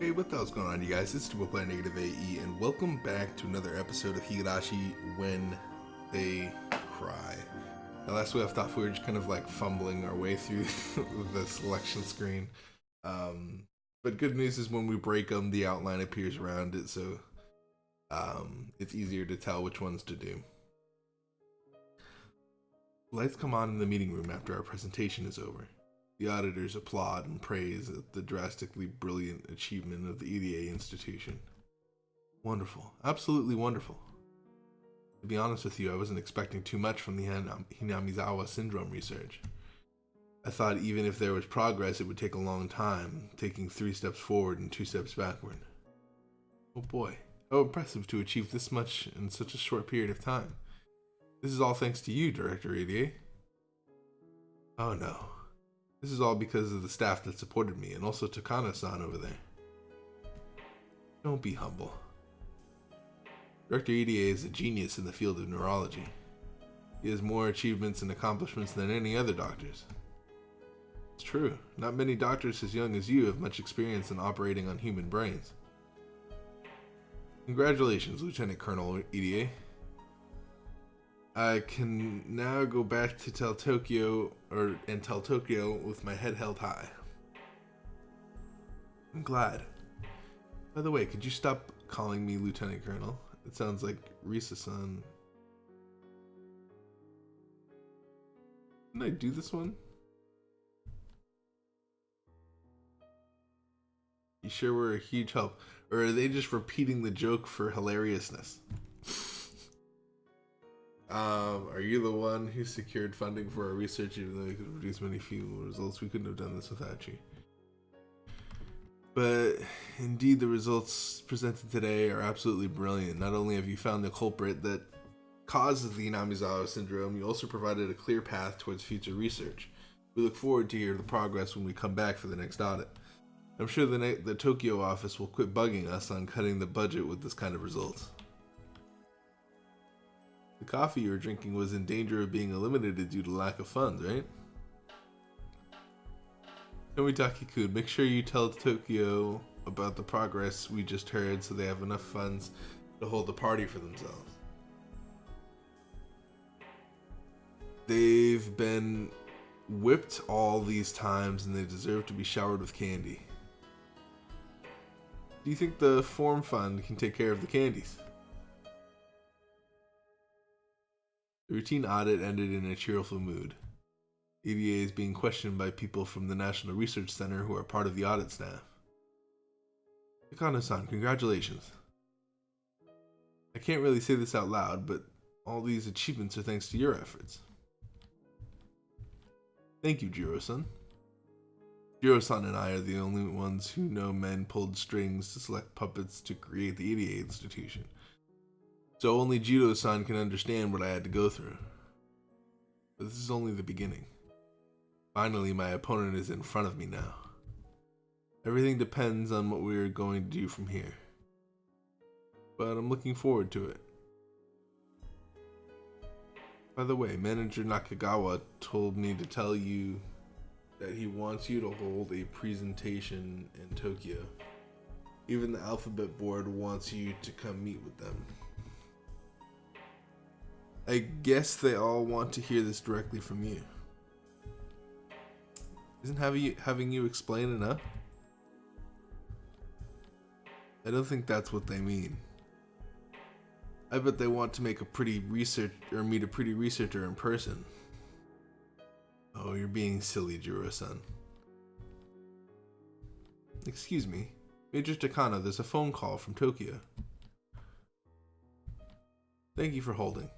Hey, what the hell's going on, you guys? It's Triple Player NegativeAE, and welcome back to another episode of Higurashi When They Cry. Now, last week I thought we were just kind of like fumbling our way through the selection screen. But good news is when we break them, the outline appears around it, so it's easier to tell which ones to do. Lights come on in the meeting room after our presentation is over. The auditors applaud and praise at the drastically brilliant achievement of the EDA institution. Wonderful. Absolutely wonderful. To be honest with you, I wasn't expecting too much from the Hinamizawa syndrome research. I thought even if there was progress, it would take a long time, taking 3 steps forward and 2 steps backward. Oh boy, how impressive to achieve this much in such a short period of time. This is all thanks to you, Director EDA. Oh no. This is all because of the staff that supported me, and also Takano-san over there. Don't be humble. Director EDA is a genius in the field of neurology. He has more achievements and accomplishments than any other doctors. It's true, not many doctors as young as you have much experience in operating on human brains. Congratulations, Lieutenant Colonel EDA. I can now go back to tell Tokyo with my head held high. I'm glad. By the way, could you stop calling me Lieutenant Colonel? It sounds like Risa-san. Didn't I do this one? You sure were a huge help. Or are they just repeating the joke for hilariousness? Are you the one who secured funding for our research even though we could produce many few results? We couldn't have done this without you. But indeed, the results presented today are absolutely brilliant. Not only have you found the culprit that causes the Hinamizawa syndrome, you also provided a clear path towards future research. We look forward to hear the progress when we come back for the next audit. I'm sure the Tokyo office will quit bugging us on cutting the budget with this kind of results. The coffee you were drinking was in danger of being eliminated due to lack of funds, right? Nomitake-kun, make sure you tell Tokyo about the progress we just heard so they have enough funds to hold the party for themselves. They've been whipped all these times and they deserve to be showered with candy. Do you think the form fund can take care of the candies? The routine audit ended in a cheerful mood. EDA is being questioned by people from the National Research Center who are part of the audit staff. Takano-san, congratulations. I can't really say this out loud, but all these achievements are thanks to your efforts. Thank you, Jiro-san. Jiro-san and I are the only ones who know men pulled strings to select puppets to create the EDA institution. So only Jiro-san can understand what I had to go through. But this is only the beginning. Finally, my opponent is in front of me now. Everything depends on what we are going to do from here. But I'm looking forward to it. By the way, Manager Nakagawa told me to tell you that he wants you to hold a presentation in Tokyo. Even the Alphabet Board wants you to come meet with them. I guess they all want to hear this directly from you. Isn't having you explain enough? I don't think that's what they mean. I bet they want to make meet a pretty researcher in person. Oh, you're being silly, Jiro-san. Excuse me, Major Takano, there's a phone call from Tokyo. Thank you for holding.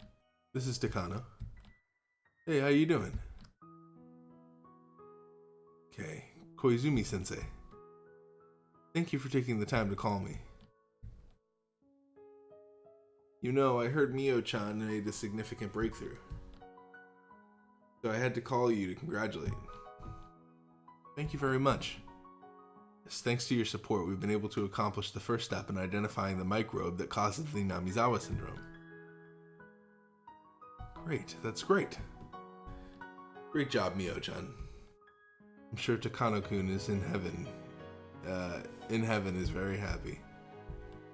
This is Takano. Hey, how you doing? Okay, Koizumi-sensei. Thank you for taking the time to call me. You know, I heard Mio-chan made a significant breakthrough. So I had to call you to congratulate. Thank you very much. Yes, thanks to your support, we've been able to accomplish the first step in identifying the microbe that causes the Hinamizawa syndrome. Great, that's great. Great job, Mio-chan. I'm sure Takano-kun is in heaven in heaven is very happy.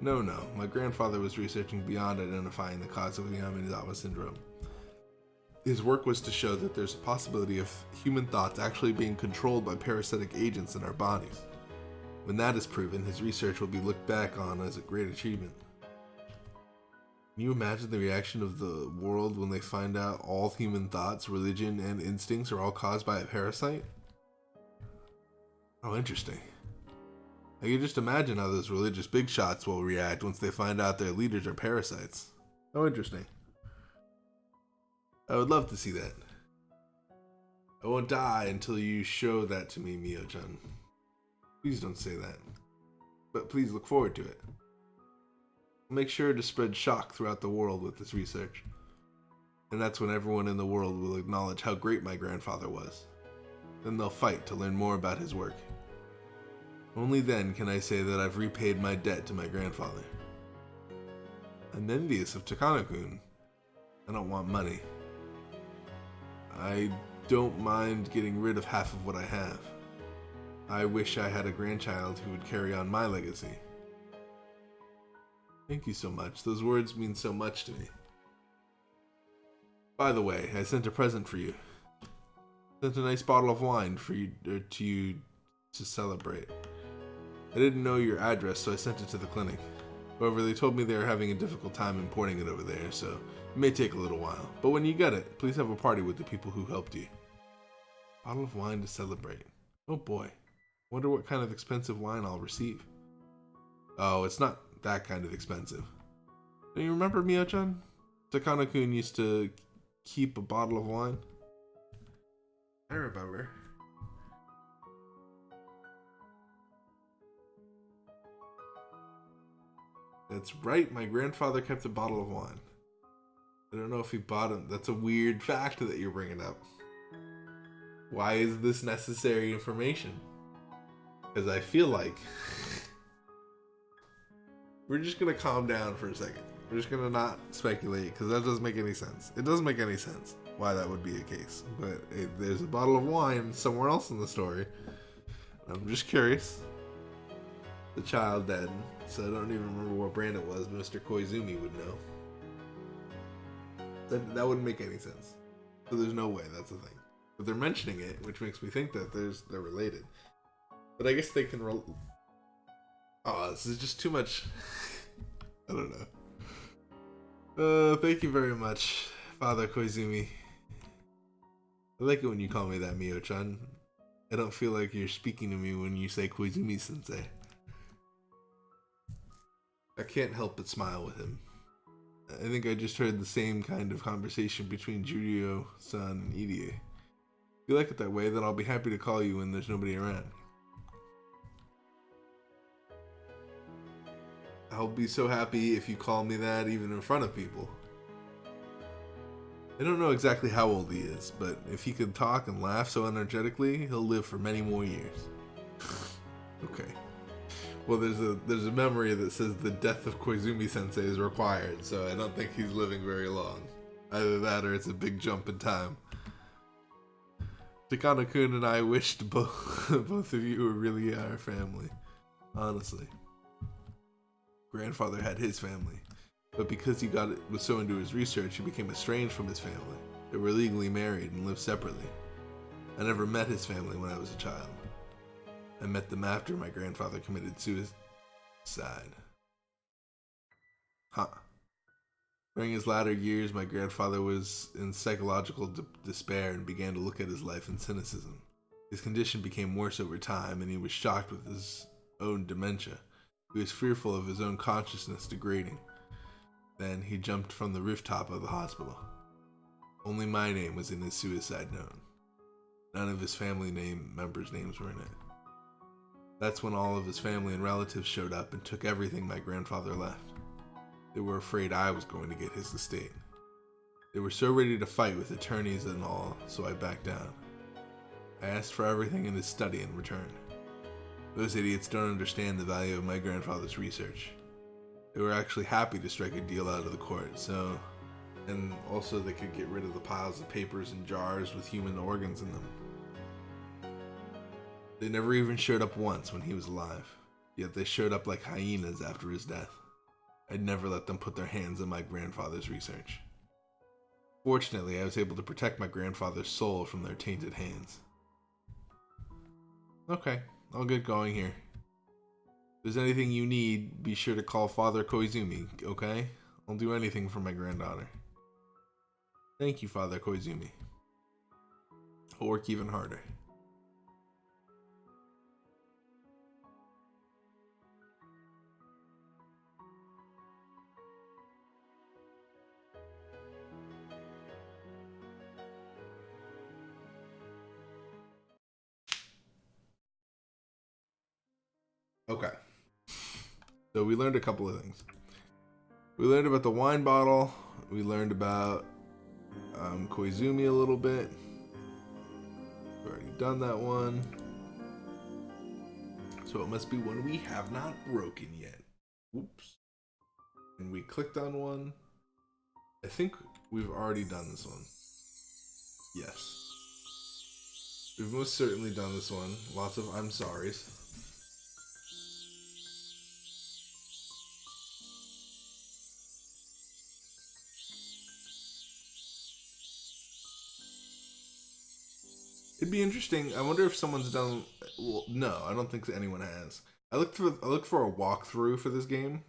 No, my grandfather was researching beyond identifying the cause of Yamanizawa syndrome. His work was to show that there's a possibility of human thoughts actually being controlled by parasitic agents in our bodies. When that is proven, his research will be looked back on as a great achievement. Can you imagine the reaction of the world when they find out all human thoughts, religion, and instincts are all caused by a parasite? Oh, interesting. I can just imagine how those religious big shots will react once they find out their leaders are parasites. Oh, interesting. I would love to see that. I won't die until you show that to me, Mio-chan. Please don't say that. But please look forward to it. I'll make sure to spread shock throughout the world with this research. And that's when everyone in the world will acknowledge how great my grandfather was. Then they'll fight to learn more about his work. Only then can I say that I've repaid my debt to my grandfather. I'm envious of Takano-kun. I don't want money. I don't mind getting rid of half of what I have. I wish I had a grandchild who would carry on my legacy. Thank you so much. Those words mean so much to me. By the way, I sent a present for you. Sent a nice bottle of wine for you to celebrate. I didn't know your address, so I sent it to the clinic. However, they told me they were having a difficult time importing it over there, so it may take a little while. But when you get it, please have a party with the people who helped you. Bottle of wine to celebrate. Oh boy. Wonder what kind of expensive wine I'll receive. Oh, it's not that kind of expensive. Do you remember Mio-chan? Takano-kun used to keep a bottle of wine. I remember. That's right, my grandfather kept a bottle of wine. I don't know if he bought him. That's a weird fact that you're bringing up. Why is this necessary information? Because I feel like we're just going to calm down for a second. We're just going to not speculate because that doesn't make any sense. It doesn't make any sense why that would be the case. But there's a bottle of wine somewhere else in the story. I'm just curious. The child dead, so I don't even remember what brand it was. Mr. Koizumi would know. That wouldn't make any sense. So there's no way that's a thing. But they're mentioning it, which makes me think that they're related. But I guess they can oh, this is just too much. I don't know. Thank you very much, Father Koizumi. I like it when you call me that, Mio-chan. I don't feel like you're speaking to me when you say Koizumi-sensei. I can't help but smile with him. I think I just heard the same kind of conversation between Juryo-san and Irie. If you like it that way, then I'll be happy to call you when there's nobody around. I'll be so happy if you call me that even in front of people. I don't know exactly how old he is, but if he could talk and laugh so energetically, he'll live for many more years. Okay. Well, there's a memory that says the death of Koizumi-sensei is required, so I don't think he's living very long. Either that or it's a big jump in time. Takano-kun and I wished both of you were really our family. Honestly. Grandfather had his family, but because he was so into his research, he became estranged from his family. They were legally married and lived separately. I never met his family when I was a child. I met them after my grandfather committed suicide. Huh. During his latter years, my grandfather was in psychological despair and began to look at his life in cynicism. His condition became worse over time, and he was shocked with his own dementia. He was fearful of his own consciousness degrading. Then he jumped from the rooftop of the hospital. Only my name was in his suicide note. None of his family members' names were in it. That's when all of his family and relatives showed up and took everything my grandfather left. They were afraid I was going to get his estate. They were so ready to fight with attorneys and all, so I backed down. I asked for everything in his study in return. Those idiots don't understand the value of my grandfather's research. They were actually happy to strike a deal out of the court, and also they could get rid of the piles of papers and jars with human organs in them. They never even showed up once when he was alive. yet they showed up like hyenas after his death. I'd never let them put their hands on my grandfather's research. Fortunately, I was able to protect my grandfather's soul from their tainted hands. Okay, I'll get going here. If there's anything you need, be sure to call Father Koizumi, okay? I'll do anything for my granddaughter. Thank you, Father Koizumi. I'll work even harder. Okay. So we learned a couple of things. We learned about the wine bottle. We learned about Koizumi a little bit. We've already done that one. So it must be one we have not broken yet. Oops. And we clicked on one. I think we've already done this one. Yes. We've most certainly done this one. Lots of I'm sorries. It'd be interesting. I wonder if someone's done. Well, no, I don't think anyone has. I looked for a walkthrough for this game,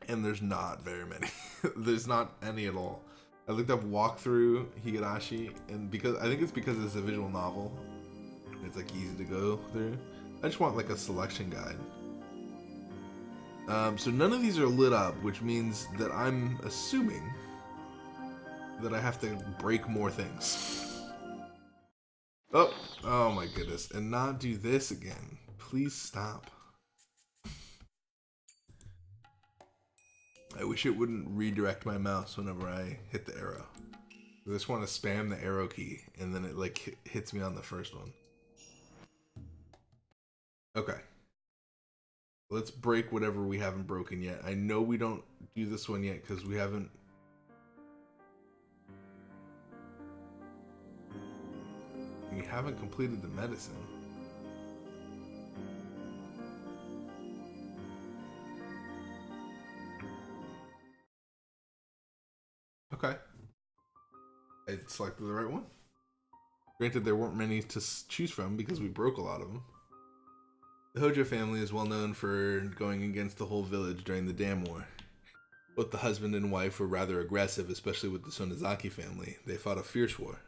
and there's not very many. There's not any at all. I looked up walkthrough Higurashi, and because I think it's because it's a visual novel, and it's like easy to go through. I just want like a selection guide. So none of these are lit up, which means that I'm assuming that I have to break more things. Oh my goodness. And not do this again. Please stop. I wish it wouldn't redirect my mouse whenever I hit the arrow. I just want to spam the arrow key and then it like hits me on the first one. Okay. Let's break whatever we haven't broken yet. I know we don't do this one yet because we haven't. We haven't completed the medicine. Okay. I selected the right one. Granted, there weren't many to choose from because we broke a lot of them. The Hojo family is well known for going against the whole village during the Dam War. Both the husband and wife were rather aggressive, especially with the Sonozaki family. They fought a fierce war.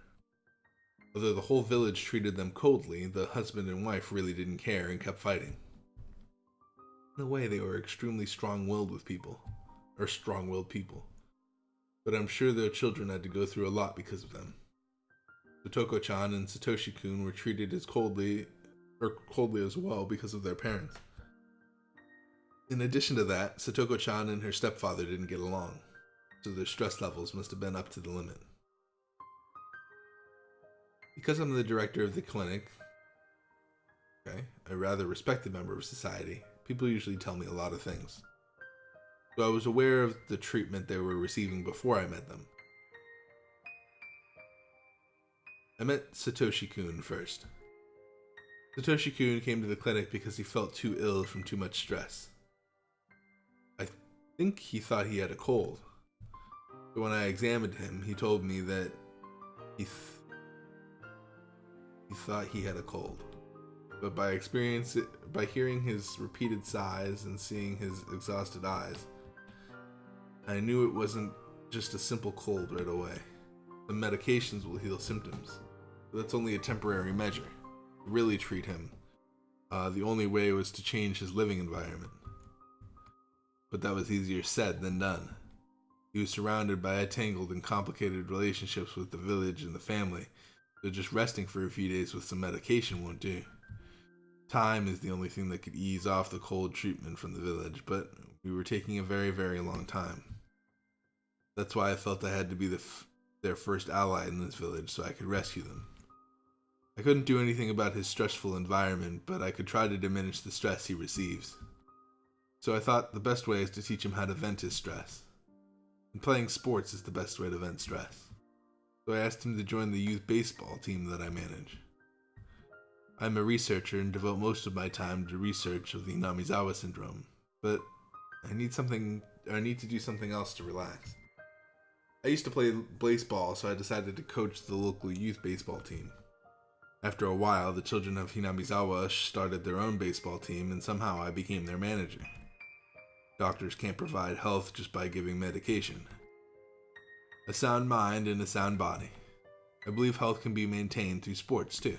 Although the whole village treated them coldly, the husband and wife really didn't care and kept fighting. In a way, they were extremely strong-willed people. But I'm sure their children had to go through a lot because of them. Sotoko-chan and Satoshi-kun were treated as coldly as well because of their parents. In addition to that, Satoko-chan and her stepfather didn't get along, so their stress levels must have been up to the limit. Because I'm the director of the clinic, a rather respected member of society, people usually tell me a lot of things. So I was aware of the treatment they were receiving before I met them. I met Satoshi-kun first. Satoshi-kun came to the clinic because he felt too ill from too much stress. I think he thought he had a cold. But when I examined him, he told me that he thought he had a cold. But by hearing his repeated sighs and seeing his exhausted eyes, I knew it wasn't just a simple cold right away. The medications will heal symptoms, but that's only a temporary measure. To really treat him, the only way was to change his living environment. But that was easier said than done. He was surrounded by tangled and complicated relationships with the village and the family, so just resting for a few days with some medication won't do. Time is the only thing that could ease off the cold treatment from the village, but we were taking a very, very long time. That's why I felt I had to be their first ally in this village so I could rescue them. I couldn't do anything about his stressful environment, but I could try to diminish the stress he receives. So I thought the best way is to teach him how to vent his stress. And playing sports is the best way to vent stress. So I asked him to join the youth baseball team that I manage. I'm a researcher and devote most of my time to research of the Hinamizawa syndrome, but I need to do something else to relax. I used to play baseball, so I decided to coach the local youth baseball team. After a while, the children of Hinamizawa started their own baseball team, and somehow I became their manager. Doctors can't provide health just by giving medication. A sound mind and a sound body. I believe health can be maintained through sports, too.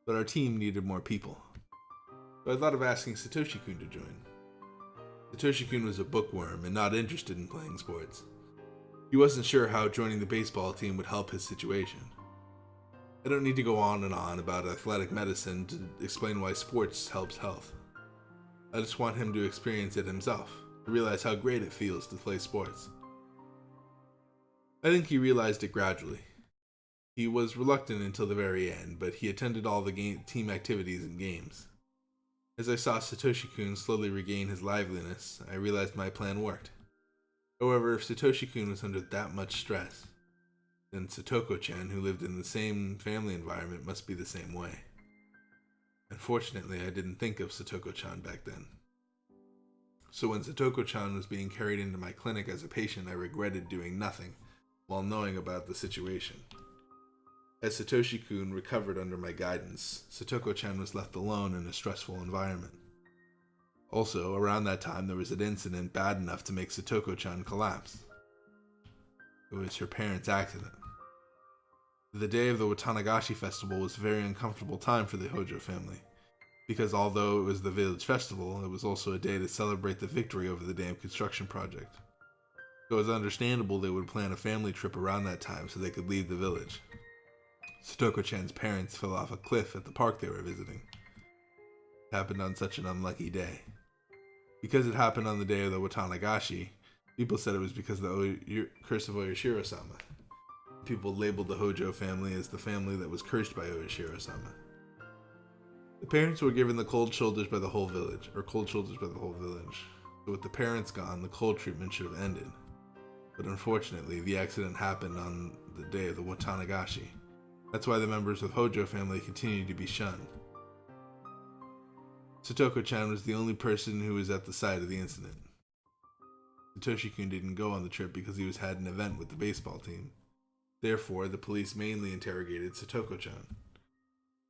But our team needed more people. So I thought of asking Satoshi-kun to join. Satoshi-kun was a bookworm and not interested in playing sports. He wasn't sure how joining the baseball team would help his situation. I don't need to go on and on about athletic medicine to explain why sports helps health. I just want him to experience it himself, to realize how great it feels to play sports. I think he realized it gradually. He was reluctant until the very end, but he attended all the team activities and games. As I saw Satoshi-kun slowly regain his liveliness, I realized my plan worked. However, if Satoshi-kun was under that much stress, then Satoko-chan, who lived in the same family environment, must be the same way. Unfortunately, I didn't think of Satoko-chan back then. So when Satoko-chan was being carried into my clinic as a patient, I regretted doing nothing while knowing about the situation. As Satoshi-kun recovered under my guidance, Satoko-chan was left alone in a stressful environment. Also, around that time, there was an incident bad enough to make Satoko-chan collapse. It was her parents' accident. The day of the Watanagashi festival was a very uncomfortable time for the Hojo family, because although it was the village festival, it was also a day to celebrate the victory over the dam construction project. So it was understandable they would plan a family trip around that time so they could leave the village. Satoko-chan's parents fell off a cliff at the park they were visiting. It happened on such an unlucky day. Because it happened on the day of the Watanagashi, people said it was because of the curse of Oyashiro-sama. People labeled the Hojo family as the family that was cursed by Oyashiro-sama. The parents were given the cold shoulders by the whole village. So with the parents gone, the cold treatment should have ended. But unfortunately, the accident happened on the day of the Watanagashi. That's why the members of the Hojo family continued to be shunned. Satoko-chan was the only person who was at the site of the incident. Satoshi-kun didn't go on the trip because he had an event with the baseball team. Therefore, the police mainly interrogated Satoko-chan.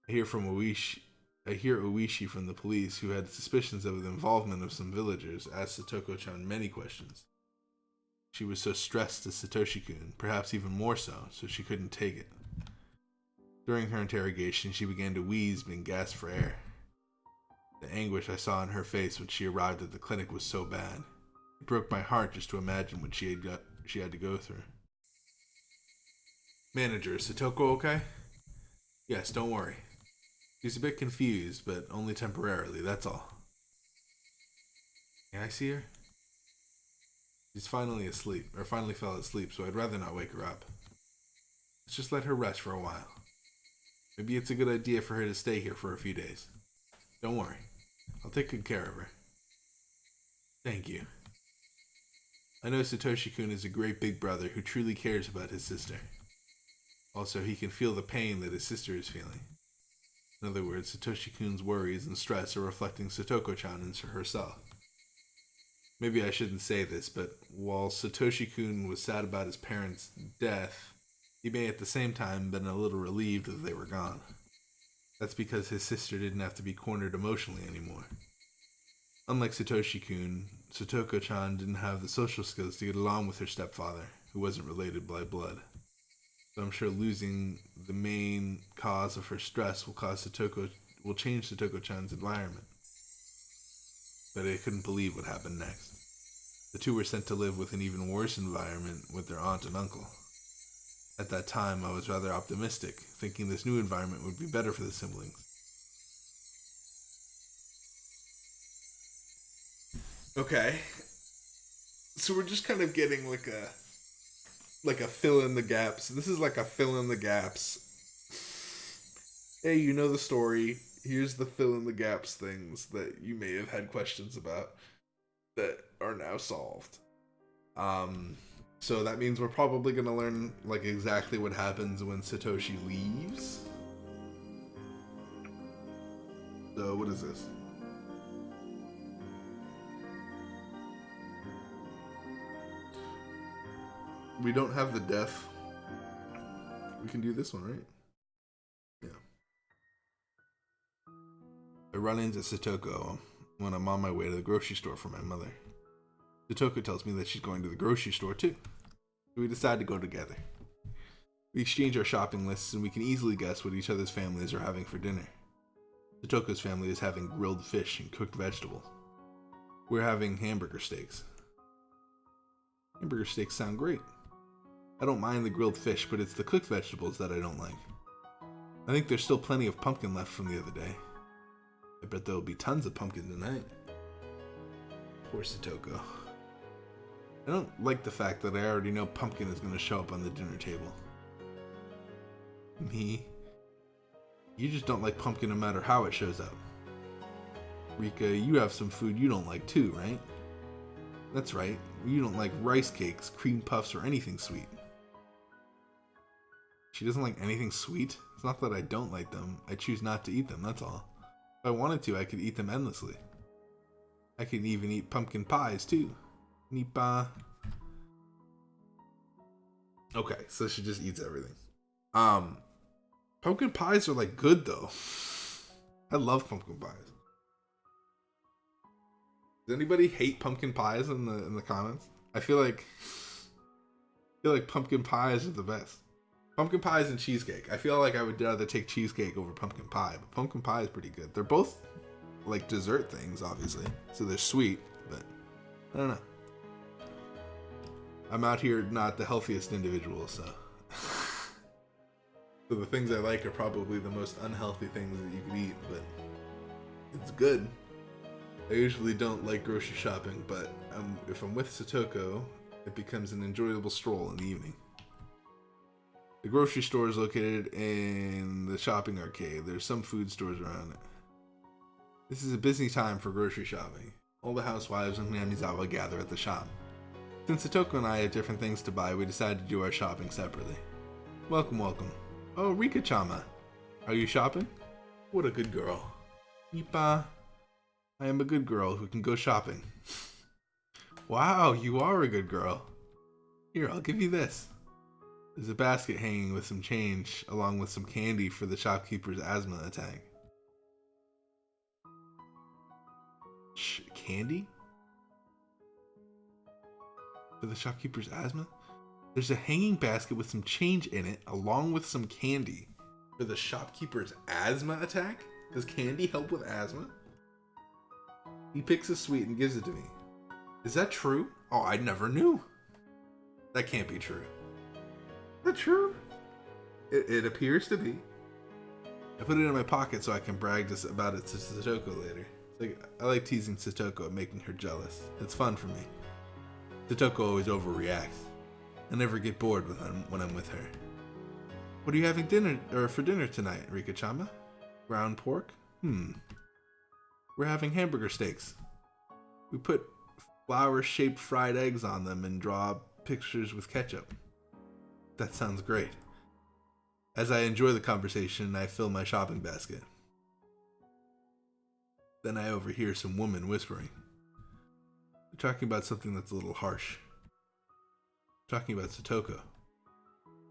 I hear Oishi from the police, who had suspicions of the involvement of some villagers, asked Satoko-chan many questions. She was so stressed as Satoshi-kun, perhaps even more so she couldn't take it. During her interrogation, she began to wheeze and gasp for air. The anguish I saw on her face when she arrived at the clinic was so bad. It broke my heart just to imagine what she had to go through. Manager, is Satoko okay? Yes, don't worry. She's a bit confused, but only temporarily, that's all. Can I see her? She's finally fell asleep, so I'd rather not wake her up. Let's just let her rest for a while. Maybe it's a good idea for her to stay here for a few days. Don't worry. I'll take good care of her. Thank you. I know Satoshi-kun is a great big brother who truly cares about his sister. Also, he can feel the pain that his sister is feeling. In other words, Satoshi-kun's worries and stress are reflecting Satoko-chan into herself. Maybe I shouldn't say this, but while Satoshi-kun was sad about his parents' death, he may at the same time been a little relieved that they were gone. That's because his sister didn't have to be cornered emotionally anymore. Unlike Satoshi-kun, Satoko-chan didn't have the social skills to get along with her stepfather, who wasn't related by blood. So I'm sure losing the main cause of her stress will change Satoko-chan's environment. But I couldn't believe what happened next. The two were sent to live with an even worse environment with their aunt and uncle. At that time, I was rather optimistic, thinking this new environment would be better for the siblings. Okay. So we're just kind of getting like a fill in the gaps. This is like a fill in the gaps. Hey, you know the story. Here's the fill in the gaps things that you may have had questions about that are now solved. So that means we're probably going to learn like exactly what happens when Satoshi leaves. So what is this? We don't have the death. We can do this one, right? Yeah. I run into Satoko when I'm on my way to the grocery store for my mother. Satoko tells me that she's going to the grocery store too. So we decide to go together. We exchange our shopping lists and we can easily guess what each other's families are having for dinner. Satoko's family is having grilled fish and cooked vegetables. We're having hamburger steaks. Hamburger steaks sound great. I don't mind the grilled fish, but it's the cooked vegetables that I don't like. I think there's still plenty of pumpkin left from the other day. I bet there'll be tons of pumpkin tonight. Poor Satoko. I don't like the fact that I already know pumpkin is going to show up on the dinner table. Me? You just don't like pumpkin no matter how it shows up. Rika, you have some food you don't like too, right? That's right. You don't like rice cakes, cream puffs, or anything sweet. She doesn't like anything sweet? It's not that I don't like them. I choose not to eat them, that's all. If I wanted to, I could eat them endlessly. I can even eat pumpkin pies too. Nipa. Okay, so she just eats everything. Pumpkin pies are like good though. I love pumpkin pies. Does anybody hate pumpkin pies in the comments? I feel like pumpkin pies are the best. Pumpkin pies and cheesecake. I feel like I would rather take cheesecake over pumpkin pie, but pumpkin pie is pretty good. They're both like dessert things, obviously, so they're sweet, but I don't know. I'm out here not the healthiest individual, so so the things I like are probably the most unhealthy things that you can eat, but it's good. I usually don't like grocery shopping, but if I'm with Satoko, it becomes an enjoyable stroll in the evening. The grocery store is located in the shopping arcade. There's some food stores around it. This is a busy time for grocery shopping. All the housewives in Namizawa gather at the shop. Since Satoko and I have different things to buy, we decided to do our shopping separately. Welcome, welcome. Oh, Rika-chama. Are you shopping? What a good girl. Nipa. I am a good girl who can go shopping. Wow, you are a good girl. Here, I'll give you this. There's a basket hanging with some change, along with some candy for the shopkeeper's asthma attack. Candy? For the shopkeeper's asthma? There's a hanging basket with some change in it, along with some candy. For the shopkeeper's asthma attack? Does candy help with asthma? He picks a sweet and gives it to me. Is that true? Oh, I never knew. That can't be true. Is that true? It appears to be. I put it in my pocket so I can brag about it to Satoko later. I like teasing Satoko and making her jealous. It's fun for me. Satoko always overreacts. I never get bored when I'm with her. What are you having for dinner tonight, Rika-chama? Ground pork? We're having hamburger steaks. We put flower-shaped fried eggs on them and draw pictures with ketchup. That sounds great. As I enjoy the conversation, I fill my shopping basket. Then I overhear some woman whispering. They're talking about something that's a little harsh. They're talking about Satoko.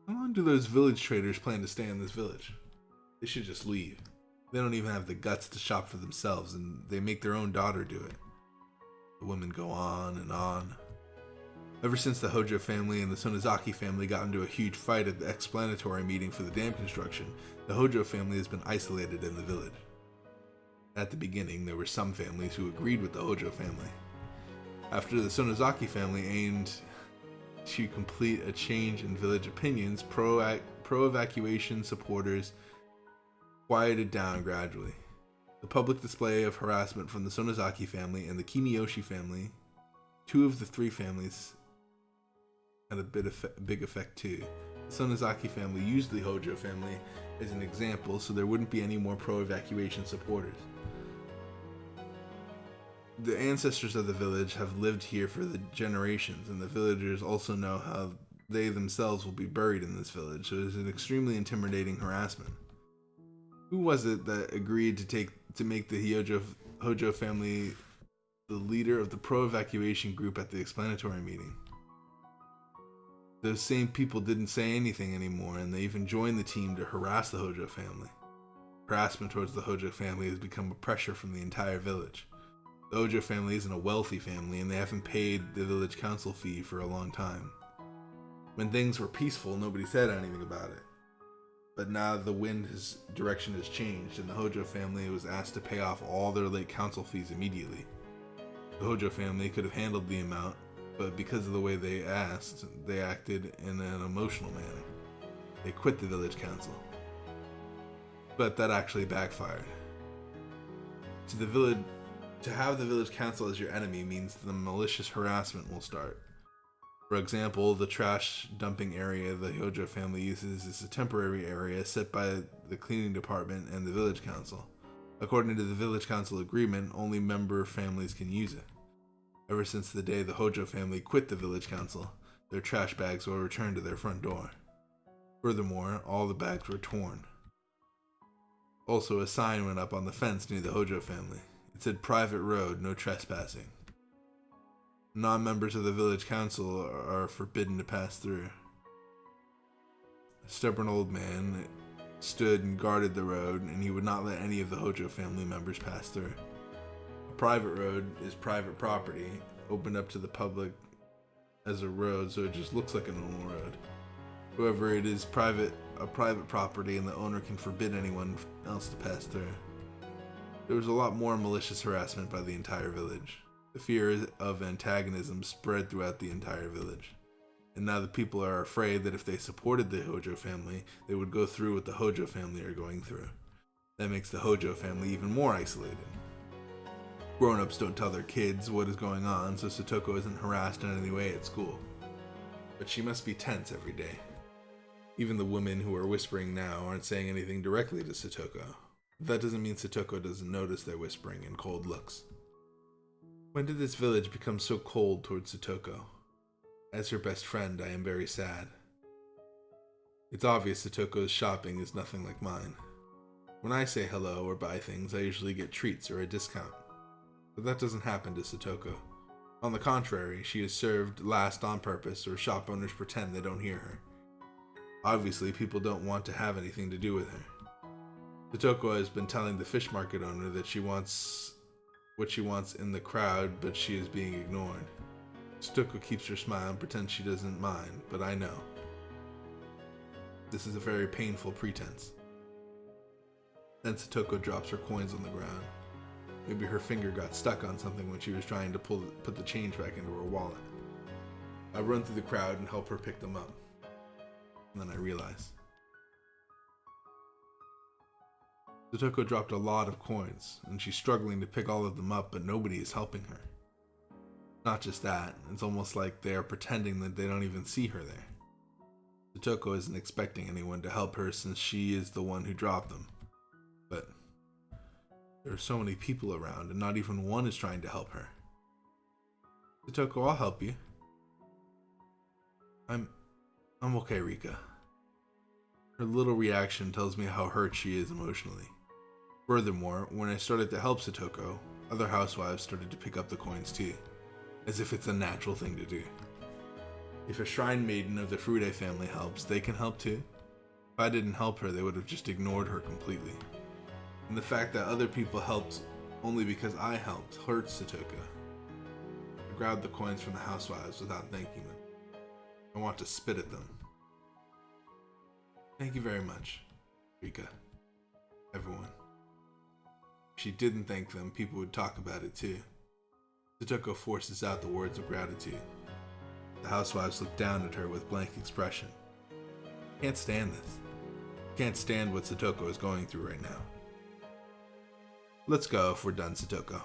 How long do those village traders plan to stay in this village? They should just leave. They don't even have the guts to shop for themselves, and they make their own daughter do it. The women go on and on. Ever since the Hojo family and the Sonozaki family got into a huge fight at the explanatory meeting for the dam construction, the Hojo family has been isolated in the village. At the beginning, there were some families who agreed with the Hojo family. After the Sonozaki family aimed to complete a change in village opinions, pro-evacuation supporters quieted down gradually. The public display of harassment from the Sonozaki family and the Kimiyoshi family, two of the three families, had a big effect too. The Sonozaki family used the Hojo family as an example so there wouldn't be any more pro-evacuation supporters. The ancestors of the village have lived here for the generations, and the villagers also know how they themselves will be buried in this village, so it is an extremely intimidating harassment. Who was it that agreed to take to make the Hojo family the leader of the pro-evacuation group at the explanatory meeting. Those same people didn't say anything anymore, and they even joined the team to harass the Hojo family. Harassment towards the Hojo family has become a pressure from the entire village. The Hojo family isn't a wealthy family, and they haven't paid the village council fee for a long time. When things were peaceful, nobody said anything about it. But now the direction has changed, and the Hojo family was asked to pay off all their late council fees immediately. The Hojo family could have handled the amount, but because of the way they acted in an emotional manner. They quit the village council. But that actually backfired. To have the village council as your enemy means the malicious harassment will start. For example, the trash dumping area the Hojo family uses is a temporary area set by the cleaning department and the village council. According to the village council agreement, only member families can use it. Ever since the day the Hojo family quit the village council, their trash bags were returned to their front door. Furthermore, all the bags were torn. Also, a sign went up on the fence near the Hojo family. It said private road, no trespassing. Non-members of the village council are forbidden to pass through. A stubborn old man stood and guarded the road, and he would not let any of the Hojo family members pass through. A private road is private property, opened up to the public as a road, so it just looks like a normal road. However, it is a private property, and the owner can forbid anyone else to pass through. There was a lot more malicious harassment by the entire village. The fear of antagonism spread throughout the entire village. And now the people are afraid that if they supported the Hojo family, they would go through what the Hojo family are going through. That makes the Hojo family even more isolated. Grown-ups don't tell their kids what is going on, so Satoko isn't harassed in any way at school. But she must be tense every day. Even the women who are whispering now aren't saying anything directly to Satoko. That doesn't mean Satoko doesn't notice their whispering and cold looks. When did this village become so cold towards Satoko? As her best friend, I am very sad. It's obvious Satoko's shopping is nothing like mine. When I say hello or buy things, I usually get treats or a discount. But that doesn't happen to Satoko. On the contrary, she is served last on purpose, or shop owners pretend they don't hear her. Obviously, people don't want to have anything to do with her. Satoko has been telling the fish market owner that she wants what she wants in the crowd, but she is being ignored. Satoko keeps her smile and pretends she doesn't mind, but I know. This is a very painful pretense. Then Satoko drops her coins on the ground. Maybe her finger got stuck on something when she was trying to put the change back into her wallet. I run through the crowd and help her pick them up. And then I realize Satoko dropped a lot of coins, and she's struggling to pick all of them up, but nobody is helping her. Not just that, it's almost like they are pretending that they don't even see her there. Satoko isn't expecting anyone to help her since she is the one who dropped them. But there are so many people around, and not even one is trying to help her. Satoko, I'll help you. I'm okay, Rika. Her little reaction tells me how hurt she is emotionally. Furthermore, when I started to help Satoko, other housewives started to pick up the coins too, as if it's a natural thing to do. If a shrine maiden of the Furude family helps, they can help too. If I didn't help her, they would have just ignored her completely. And the fact that other people helped only because I helped hurts Satoko. I grabbed the coins from the housewives without thanking them. I want to spit at them. Thank you very much, Rika. Everyone. If she didn't thank them, people would talk about it too. Satoko forces out the words of gratitude. The housewives look down at her with blank expression. Can't stand this. Can't stand what Satoko is going through right now. Let's go if we're done, Satoko.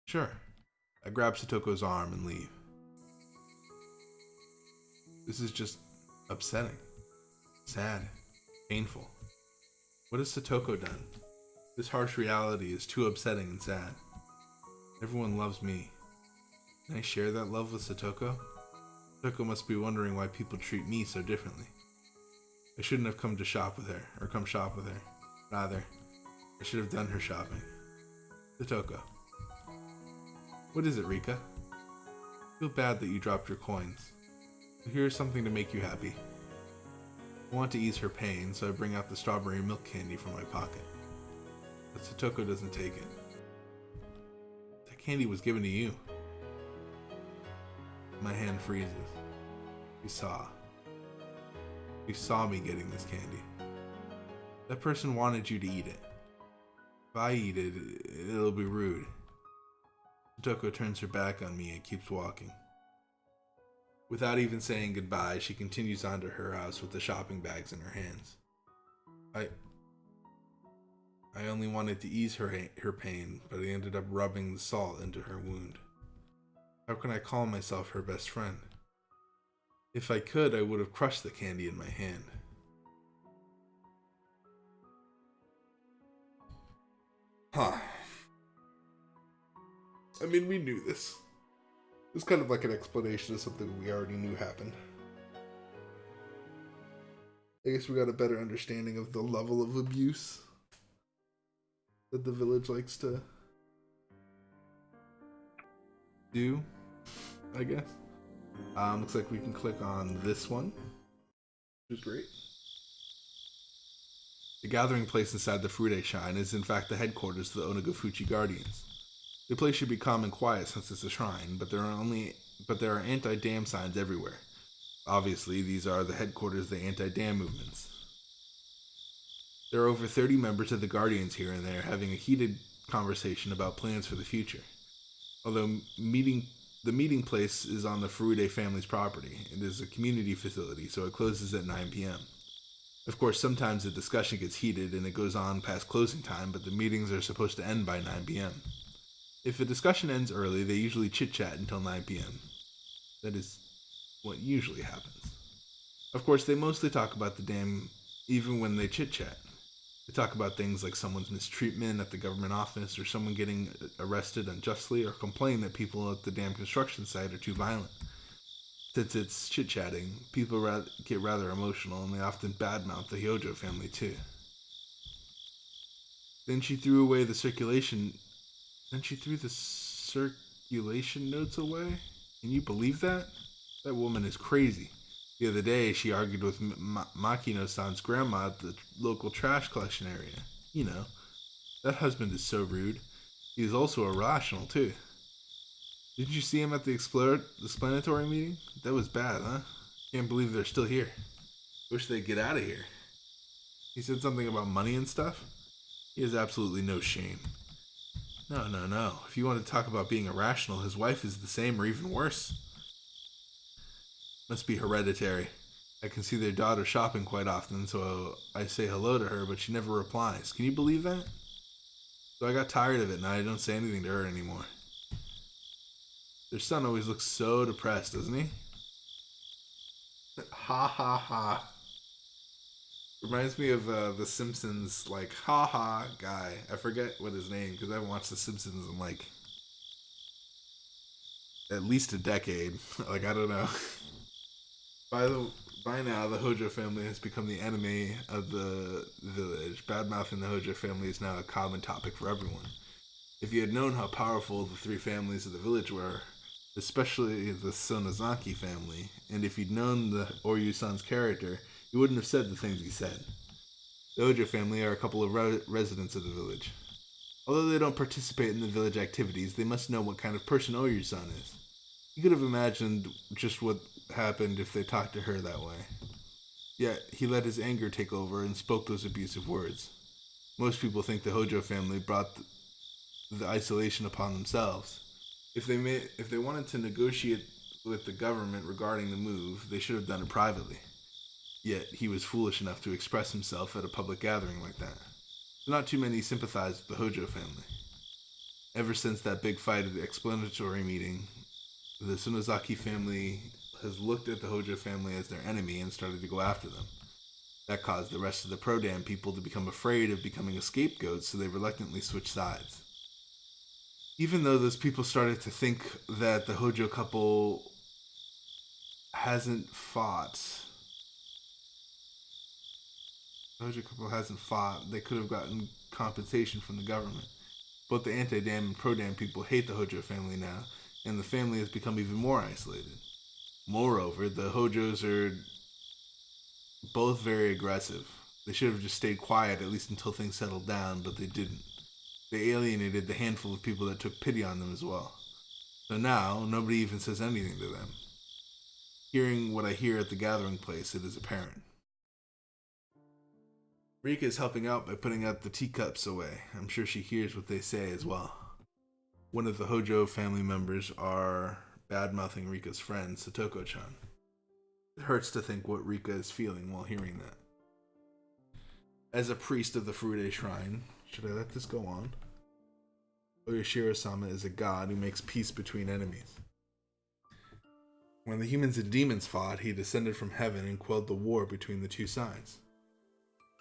Sure. I grab Satoko's arm and leave. This is just upsetting. Sad. Painful. What has Satoko done? This harsh reality is too upsetting and sad. Everyone loves me. Can I share that love with Satoko? Satoko must be wondering why people treat me so differently. I shouldn't have come shop with her. Rather, I should have done her shopping. Satoko. What is it, Rika? I feel bad that you dropped your coins. But here's something to make you happy. I want to ease her pain, so I bring out the strawberry milk candy from my pocket. But Satoko doesn't take it. That candy was given to you. My hand freezes. She saw me getting this candy. That person wanted you to eat it. If I eat it, it'll be rude. Satoko turns her back on me and keeps walking. Without even saying goodbye, she continues on to her house with the shopping bags in her hands. I only wanted to ease her pain, but I ended up rubbing the salt into her wound. How can I call myself her best friend? If I could, I would have crushed the candy in my hand. Huh. I mean, we knew this. It was kind of like an explanation of something we already knew happened. I guess we got a better understanding of the level of abuse that the village likes to do, I guess. Looks like we can click on this one, which is great. The gathering place inside the Furude Shrine is in fact the headquarters of the Onagafuchi Guardians. The place should be calm and quiet since it's a shrine, but there are anti-dam signs everywhere. Obviously, these are the headquarters of the anti-dam movements. There are over 30 members of the Guardians here, and they are having a heated conversation about plans for the future. Although the meeting place is on the Furude family's property, it is a community facility, so it closes at 9 p.m. Of course, sometimes the discussion gets heated and it goes on past closing time, but the meetings are supposed to end by 9 p.m. If a discussion ends early, they usually chit-chat until 9 p.m. That is what usually happens. Of course, they mostly talk about the dam even when they chit-chat. They talk about things like someone's mistreatment at the government office, or someone getting arrested unjustly, or complain that people at the dam construction site are too violent. Since it's chit-chatting, people get rather emotional, and they often badmouth the Hyojo family too. Then she threw the circulation notes away? Can you believe that? That woman is crazy. The other day, she argued with Makino-san's grandma at the local trash collection area. You know, that husband is so rude. He is also irrational, too. Didn't you see him at the explanatory meeting? That was bad, huh? Can't believe they're still here. Wish they'd get out of here. He said something about money and stuff? He has absolutely no shame. No. If you want to talk about being irrational, his wife is the same or even worse. Must be hereditary. I can see their daughter shopping quite often, so I say hello to her, but she never replies. Can you believe that? So I got tired of it, and I don't say anything to her anymore. Their son always looks so depressed, doesn't he? Ha ha ha. Reminds me of the Simpsons, like, ha ha guy. I forget what his name, because I haven't watched the Simpsons in, like, at least a decade. Like, I don't know. By now, the Hojo family has become the enemy of the village. Badmouthing the Hojo family is now a common topic for everyone. If you had known how powerful the three families of the village were, especially the Sonozaki family, and if you'd known the Oryu-san's character, you wouldn't have said the things he said. The Hojo family are a couple of residents of the village. Although they don't participate in the village activities, they must know what kind of person Oryu-san is. You could have imagined just what happened if they talked to her that way. Yet, he let his anger take over and spoke those abusive words. Most people think the Hojo family brought the isolation upon themselves. If they wanted to negotiate with the government regarding the move, they should have done it privately. Yet, he was foolish enough to express himself at a public gathering like that. Not too many sympathized with the Hojo family. Ever since that big fight at the explanatory meeting, the Sonozaki family has looked at the Hojo family as their enemy and started to go after them. That caused the rest of the pro-dam people to become afraid of becoming a scapegoat, so they reluctantly switched sides. Even though those people started to think that the Hojo couple hasn't fought, they could have gotten compensation from the government. Both the anti-dam and pro-dam people hate the Hojo family now, and the family has become even more isolated. Moreover, the Hojos are both very aggressive. They should have just stayed quiet, at least until things settled down, but they didn't. They alienated the handful of people that took pity on them as well. So now, nobody even says anything to them. Hearing what I hear at the gathering place, it is apparent. Rika is helping out by putting out the teacups away. I'm sure she hears what they say as well. One of the Hojo family members are bad-mouthing Rika's friend, Satoko-chan. It hurts to think what Rika is feeling while hearing that. As a priest of the Furude Shrine, should I let this go on? Oyashiro-sama is a god who makes peace between enemies. When the humans and demons fought, he descended from heaven and quelled the war between the two sides.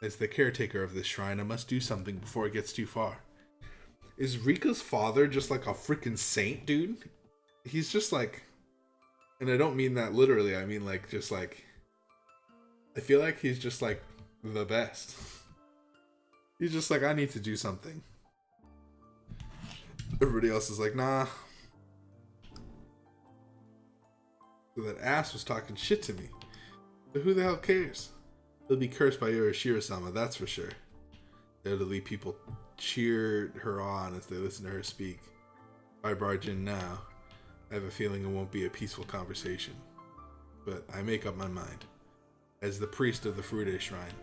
As the caretaker of this shrine, I must do something before it gets too far. Is Rika's father just like a freaking saint, dude? He's just like... And I don't mean that literally, I mean like, just like... I feel like he's just like the best. He's just like, I need to do something. Everybody else is like, nah. So that ass was talking shit to me. But who the hell cares? He'll be cursed by Yorishiro-sama, that's for sure. The elderly people cheered her on as they listened to her speak. If I barge in now, I have a feeling it won't be a peaceful conversation. But I make up my mind. As the priest of the Furude Shrine.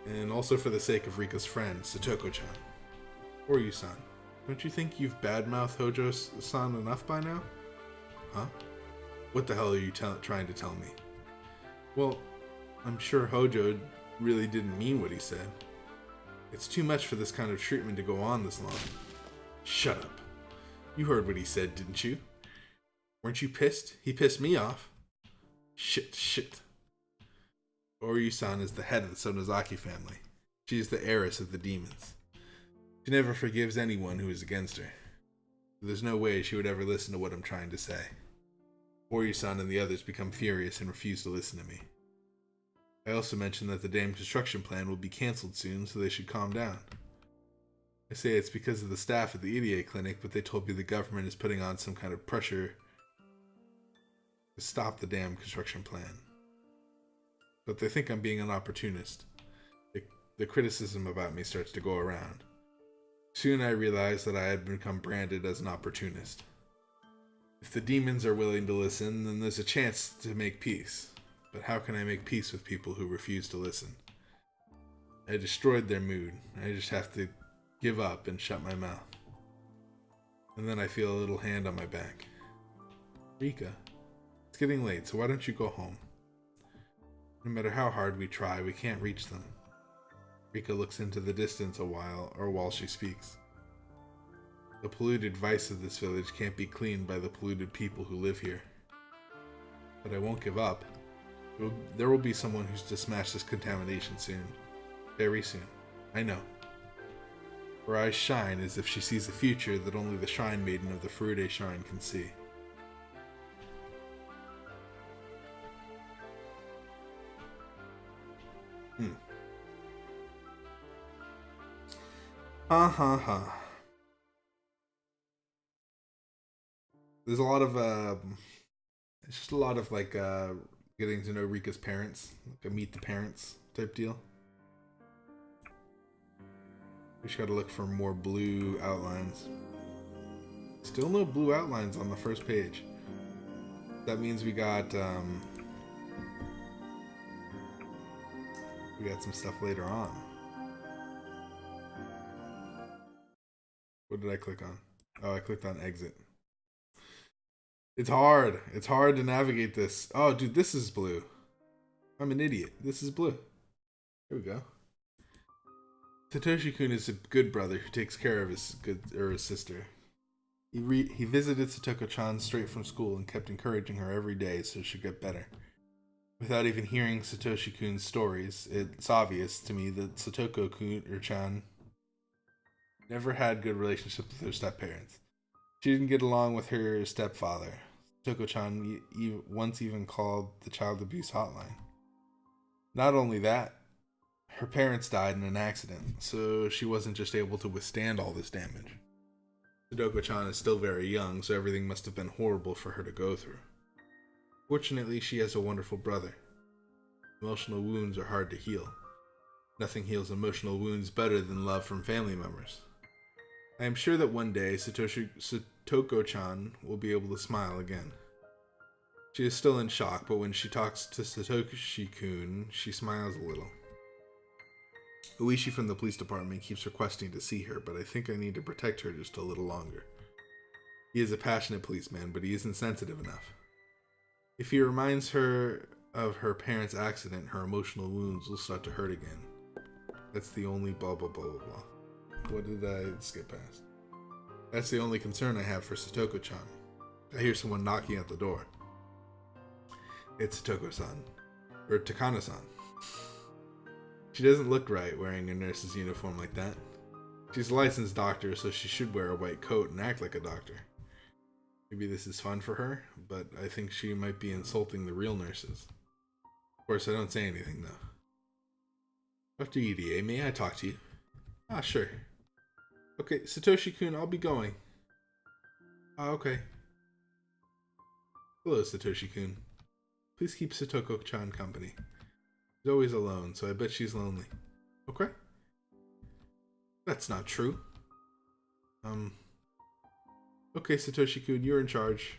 And also for the sake of Rika's friend, Satoko-chan. Or you-san. Don't you think you've badmouthed Hojo-san enough by now? Huh? What the hell are you trying to tell me? Well, I'm sure Hojo really didn't mean what he said. It's too much for this kind of treatment to go on this long. Shut up. You heard what he said, didn't you? Weren't you pissed? He pissed me off. Shit. Oryu-san is the head of the Sonozaki family. She is the heiress of the demons. She never forgives anyone who is against her. There's no way she would ever listen to what I'm trying to say. Oryu-san and the others become furious and refuse to listen to me. I also mentioned that the dam construction plan will be cancelled soon, so they should calm down. I say it's because of the staff at the EDA clinic, but they told me the government is putting on some kind of pressure to stop the dam construction plan. But they think I'm being an opportunist. The criticism about me starts to go around. Soon I realized that I had become branded as an opportunist. If the demons are willing to listen, then there's a chance to make peace. But how can I make peace with people who refuse to listen? I destroyed their mood. I just have to give up and shut my mouth. And then I feel a little hand on my back. Rika, it's getting late, so why don't you go home? No matter how hard we try, we can't reach them. Rika looks into the distance while she speaks. The polluted vice of this village can't be cleaned by the polluted people who live here. But I won't give up. There will be someone who's to smash this contamination soon. Very soon. I know. Her eyes shine as if she sees a future that only the Shrine Maiden of the Furude Shrine can see. There's a lot of, it's just a lot of like, getting to know Rika's parents, like a meet the parents type deal. We just gotta look for more blue outlines. Still no blue outlines on the first page. That means we got some stuff later on. What did I click on? Oh, I clicked on exit. It's hard. It's hard to navigate this. Oh, dude, this is blue. I'm an idiot. This is blue. Here we go. Satoshi-kun is a good brother who takes care of his sister. He visited Satoko-chan straight from school and kept encouraging her every day so she could get better. Without even hearing Satoshi-kun's stories, it's obvious to me that Satoko-chan never had good relationships with her step-parents. She didn't get along with her stepfather. Satoko-chan once even called the child abuse hotline. Not only that, Her parents died in an accident, so she wasn't just able to withstand all this damage. Sadoko-chan is still very young, so everything must have been horrible for her to go through. Fortunately, she has a wonderful brother. Emotional wounds are hard to heal. Nothing heals emotional wounds better than love from family members. I am sure that one day Satoko-chan will be able to smile again. She is still in shock, but when she talks to Satoshi-kun, she smiles a little. Uishi from the police department keeps requesting to see her, but I think I need to protect her just a little longer. He is a passionate policeman, but he isn't sensitive enough. If he reminds her of her parents' accident, her emotional wounds will start to hurt again. That's the only blah blah blah blah blah. What did I skip past? That's the only concern I have for Satoko-chan. I hear someone knocking at the door. It's Satoko-san. Or Takano-san. She doesn't look right wearing a nurse's uniform like that. She's a licensed doctor, so she should wear a white coat and act like a doctor. Maybe this is fun for her, but I think she might be insulting the real nurses. Of course, I don't say anything, though. Dr. EDA, may I talk to you? Ah, sure. Okay, Satoshi-kun, I'll be going. Ah, okay. Hello, Satoshi-kun. Please keep Satoko-chan company. She's always alone, so I bet she's lonely. Okay? That's not true. Okay, Satoshi-kun, you're in charge.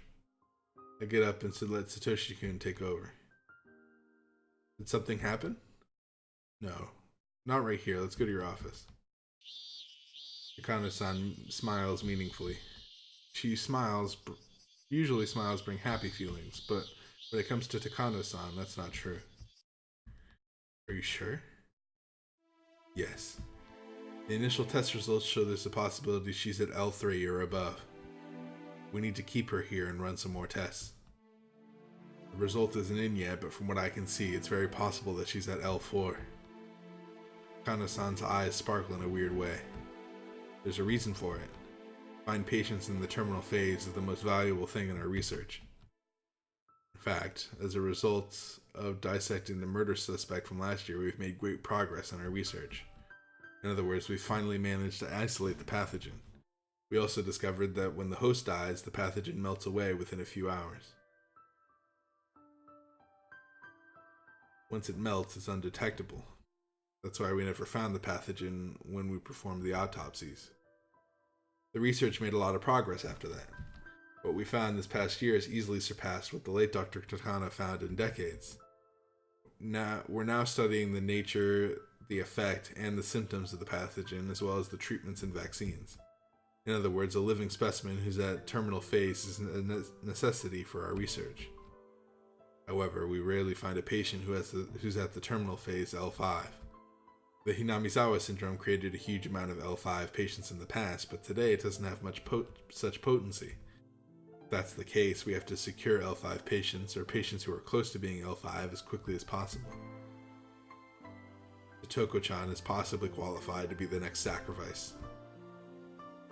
I get up and let Satoshi-kun take over. Did something happen? No. Not right here. Let's go to your office. Takano-san smiles meaningfully. Usually smiles bring happy feelings, but when it comes to Takano-san, that's not true. Are you sure? Yes. The initial test results show there's a possibility she's at L3 or above. We need to keep her here and run some more tests. The result isn't in yet, but from what I can see, it's very possible that she's at L4. Takano-san's eyes sparkle in a weird way. There's a reason for it. Find patients in the terminal phase is the most valuable thing in our research. In fact, as a result of dissecting the murder suspect from last year, we've made great progress in our research. In other words, we've finally managed to isolate the pathogen. We also discovered that when the host dies, the pathogen melts away within a few hours. Once it melts, it's undetectable. That's why we never found the pathogen when we performed the autopsies. The research made a lot of progress after that. What we found this past year has easily surpassed what the late Dr. Takano found in decades. We're now studying the nature, the effect, and the symptoms of the pathogen, as well as the treatments and vaccines. In other words, a living specimen who's at terminal phase is a necessity for our research. However, we rarely find a patient who's at the terminal phase L5. The Hinamizawa syndrome created a huge amount of L5 patients in the past, but today it doesn't have much such potency. If that's the case, we have to secure L5 patients, or patients who are close to being L5, as quickly as possible. Satoko-chan is possibly qualified to be the next sacrifice.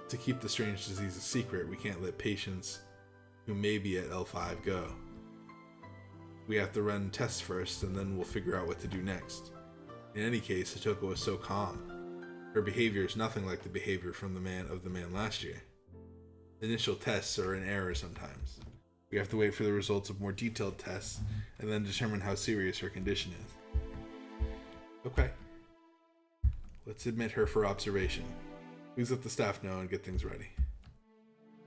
To keep the strange disease a secret, we can't let patients who may be at L5 go. We have to run tests first, and then we'll figure out what to do next. In any case, Satoko is so calm. Her behavior is nothing like the behavior from the man last year. Initial tests are in error sometimes. We have to wait for the results of more detailed tests, and then determine how serious her condition is. Okay. Let's admit her for observation. Please let the staff know and get things ready.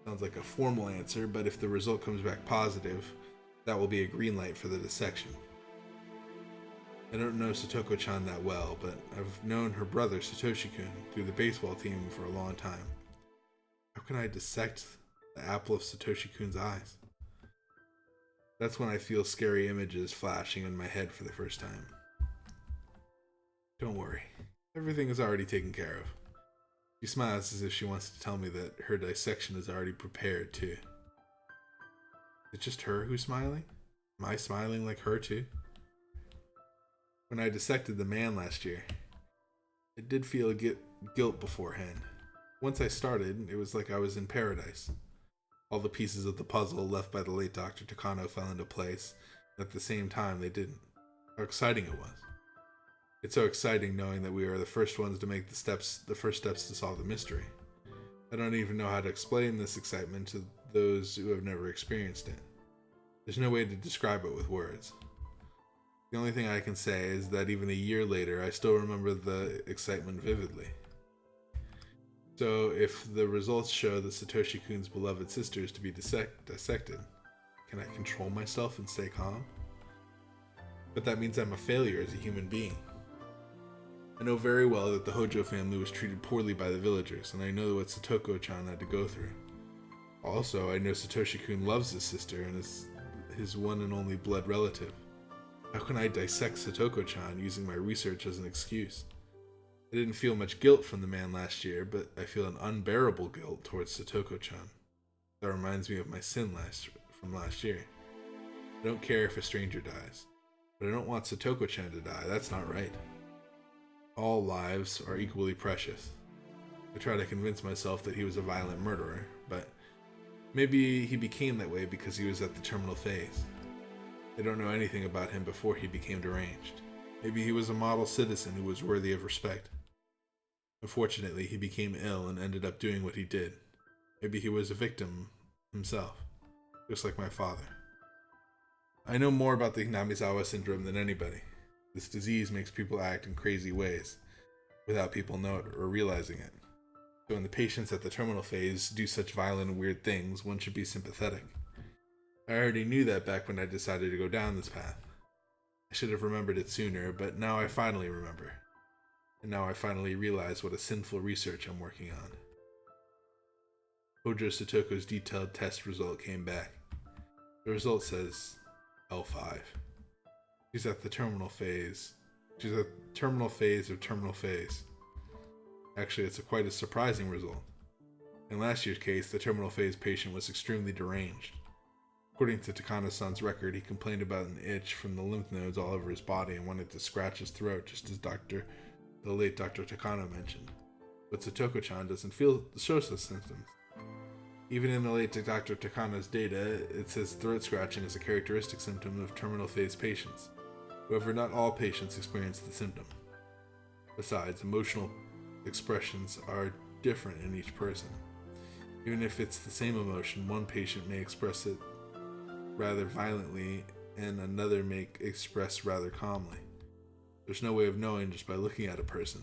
Sounds like a formal answer, but if the result comes back positive, that will be a green light for the dissection. I don't know Satoko-chan that well, but I've known her brother Satoshi-kun through the baseball team for a long time. How can I dissect the apple of Satoshi-kun's eyes? That's when I feel scary images flashing in my head for the first time. Don't worry, everything is already taken care of. She smiles as if she wants to tell me that her dissection is already prepared too. Is it just her who's smiling? Am I smiling like her too? When I dissected the man last year, I did feel guilt beforehand. Once I started, it was like I was in paradise. All the pieces of the puzzle left by the late Dr. Takano fell into place, and at the same time they didn't. How exciting it was. It's so exciting knowing that we are the first ones to make the first steps to solve the mystery. I don't even know how to explain this excitement to those who have never experienced it. There's no way to describe it with words. The only thing I can say is that even a year later, I still remember the excitement vividly. So, if the results show that Satoshi-kun's beloved sister is to be dissected, can I control myself and stay calm? But that means I'm a failure as a human being. I know very well that the Hojo family was treated poorly by the villagers, and I know what Satoko-chan had to go through. Also, I know Satoshi-kun loves his sister and is his one and only blood relative. How can I dissect Satoko-chan using my research as an excuse? I didn't feel much guilt from the man last year, but I feel an unbearable guilt towards Satoko-chan. That reminds me of my sin from last year. I don't care if a stranger dies, but I don't want Satoko-chan to die. That's not right. All lives are equally precious. I try to convince myself that he was a violent murderer, but maybe he became that way because he was at the terminal phase. I don't know anything about him before he became deranged. Maybe he was a model citizen who was worthy of respect. Unfortunately, he became ill and ended up doing what he did. Maybe he was a victim himself, just like my father. I know more about the Hinamizawa syndrome than anybody. This disease makes people act in crazy ways, without people knowing it or realizing it. So when the patients at the terminal phase do such violent and weird things, one should be sympathetic. I already knew that back when I decided to go down this path. I should have remembered it sooner, but now I finally remember. And now I finally realize what a sinful research I'm working on. Hojo Satoko's detailed test result came back. The result says L5. She's at the terminal phase. She's at the terminal phase of terminal phase. Actually, it's quite a surprising result. In last year's case, the terminal phase patient was extremely deranged. According to Takano-san's record, he complained about an itch from the lymph nodes all over his body and wanted to scratch his throat, just as the late Dr. Takano mentioned. But Satoko-chan doesn't show such symptoms. Even in the late Dr. Takano's data, it says throat scratching is a characteristic symptom of terminal phase patients. However, not all patients experience the symptom. Besides, emotional expressions are different in each person. Even if it's the same emotion, one patient may express it rather violently and another may express rather calmly. There's no way of knowing just by looking at a person.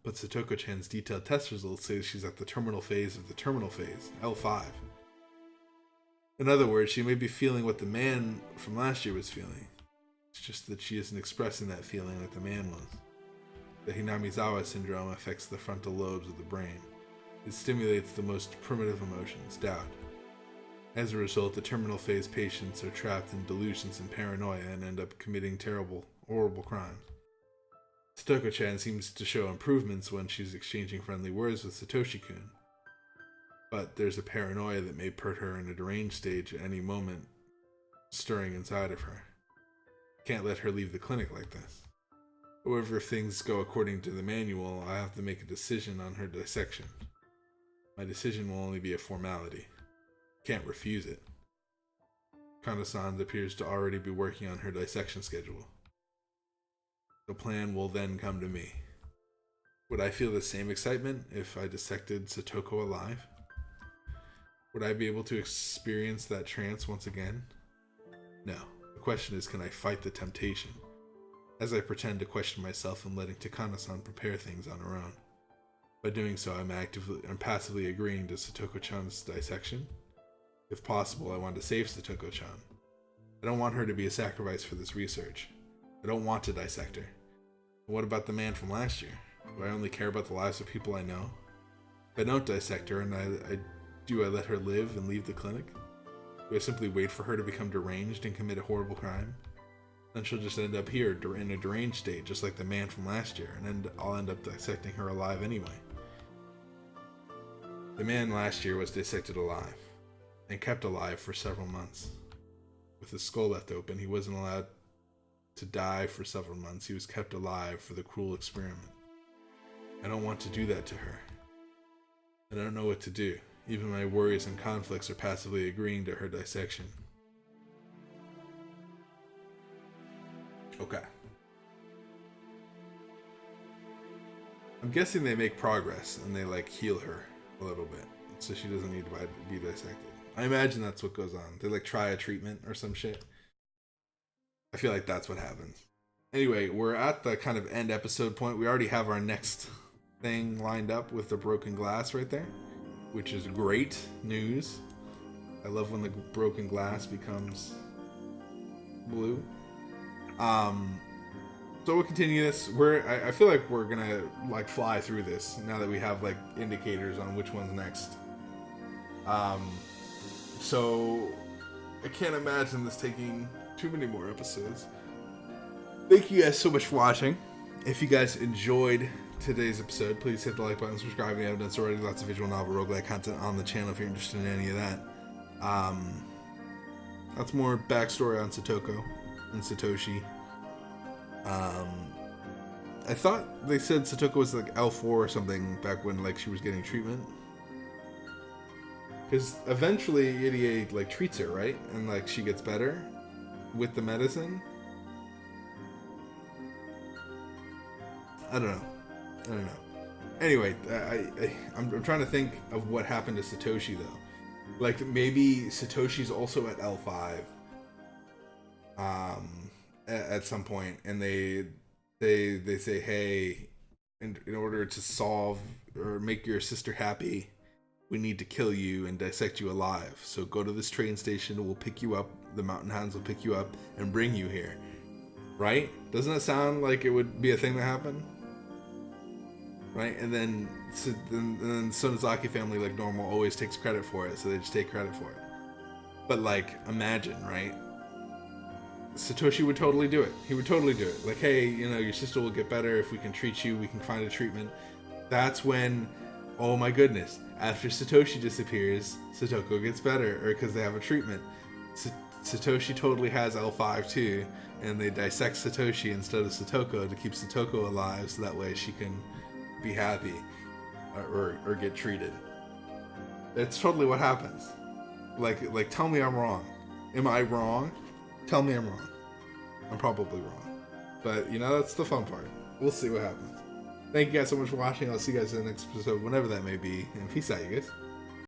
But Satoko-chan's detailed test results say she's at the terminal phase of the terminal phase, L5. In other words, she may be feeling what the man from last year was feeling. It's just that she isn't expressing that feeling like the man was. The Hinamizawa syndrome affects the frontal lobes of the brain. It stimulates the most primitive emotions, doubt. As a result, the terminal phase patients are trapped in delusions and paranoia and end up committing terrible, horrible crimes. Satoko-chan seems to show improvements when she's exchanging friendly words with Satoshi-kun. But there's a paranoia that may put her in a deranged stage at any moment, stirring inside of her. Can't let her leave the clinic like this. However, if things go according to the manual, I have to make a decision on her dissection. My decision will only be a formality. Can't refuse it. Kano-san appears to already be working on her dissection schedule. The plan will then come to me. Would I feel the same excitement if I dissected Satoko alive? Would I be able to experience that trance once again? No. The question is, can I fight the temptation? As I pretend to question myself and letting Takano-san prepare things on her own. By doing so, I'm passively agreeing to Satoko-chan's dissection. If possible, I want to save Satoko-chan. I don't want her to be a sacrifice for this research. I don't want to dissect her. But what about the man from last year? Do I only care about the lives of people I know? If I don't dissect her and I let her live and leave the clinic? Do I simply wait for her to become deranged and commit a horrible crime? Then she'll just end up here in a deranged state, just like the man from last year, and I'll end up dissecting her alive anyway. The man last year was dissected alive, and kept alive for several months. With his skull left open, he wasn't allowed to die for several months. He was kept alive for the cruel experiment. I don't want to do that to her. I don't know what to do. Even my worries and conflicts are passively agreeing to her dissection. Okay. I'm guessing they make progress and they like heal her a little bit, so she doesn't need to be dissected. I imagine that's what goes on. They like try a treatment or some shit. I feel like that's what happens. Anyway, we're at the kind of end episode point. We already have our next thing lined up with the broken glass right there, which is great news. I love when the broken glass becomes blue. So we'll continue this. I feel like we're gonna like fly through this now that we have like indicators on which one's next. So I can't imagine this taking too many more episodes. Thank you guys so much for watching. If you guys enjoyed today's episode, please hit the like button, subscribe if you haven't done so already. Lots of visual novel roguelike content on the channel if you're interested in any of that. That's more backstory on Satoko and Satoshi. I thought they said Satoko was like L4 or something back when like she was getting treatment. Because eventually Irie like treats her, right? And like she gets better with the medicine. I don't know. Anyway, I'm trying to think of what happened to Satoshi though. Like maybe Satoshi's also at L5 at some point, and they say, hey, in order to solve or make your sister happy, we need to kill you and dissect you alive. So go to this train station, we'll pick you up, the mountain hounds will pick you up and bring you here. Right? Doesn't it sound like it would be a thing that happened? Right? And then Sonozaki family, like normal, always takes credit for it, so they just take credit for it. But like, imagine, right? Satoshi would totally do it. He would totally do it. Like, hey, you know, your sister will get better if we can treat you, we can find a treatment. That's when, oh my goodness, after Satoshi disappears, Satoko gets better, or because they have a treatment. Satoshi totally has L5 too, and they dissect Satoshi instead of Satoko to keep Satoko alive, so that way she can be happy or get treated. That's totally what happens. Like tell me I'm wrong. Am I wrong? Tell me I'm wrong. I'm probably wrong. But you know, that's the fun part. We'll see what happens. Thank you guys so much for watching. I'll see you guys in the next episode, whenever that may be. And peace out, you guys.